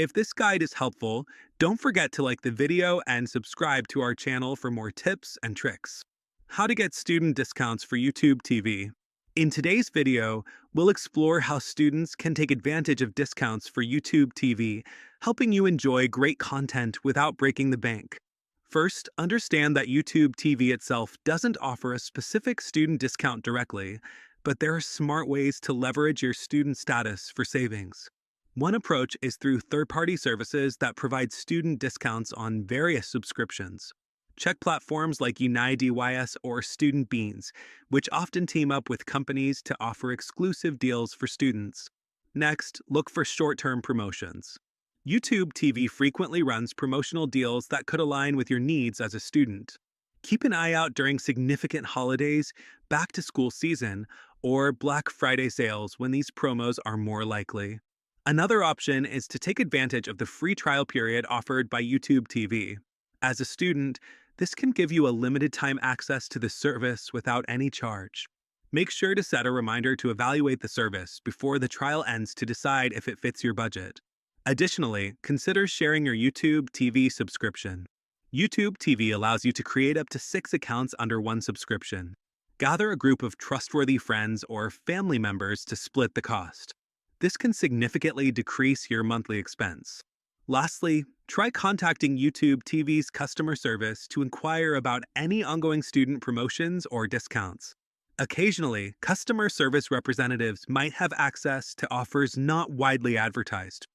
If this guide is helpful, don't forget to like the video and subscribe to our channel for more tips and tricks. How to get student discounts for YouTube TV. In today's video, we'll explore how students can take advantage of discounts for YouTube TV, helping you enjoy great content without breaking the bank. First, understand that YouTube TV itself doesn't offer a specific student discount directly, but there are smart ways to leverage your student status for savings. One approach is through third-party services that provide student discounts on various subscriptions. Check platforms like UniDYS or Student Beans, which often team up with companies to offer exclusive deals for students. Next, look for short-term promotions. YouTube TV frequently runs promotional deals that could align with your needs as a student. Keep an eye out during significant holidays, back-to-school season, or Black Friday sales when these promos are more likely. Another option is to take advantage of the free trial period offered by YouTube TV. As a student, this can give you a limited time access to the service without any charge. Make sure to set a reminder to evaluate the service before the trial ends to decide if it fits your budget. Additionally, consider sharing your YouTube TV subscription. YouTube TV allows you to create up to 6 accounts under one subscription. Gather a group of trustworthy friends or family members to split the cost. This can significantly decrease your monthly expense. Lastly, try contacting YouTube TV's customer service to inquire about any ongoing student promotions or discounts. Occasionally, customer service representatives might have access to offers not widely advertised,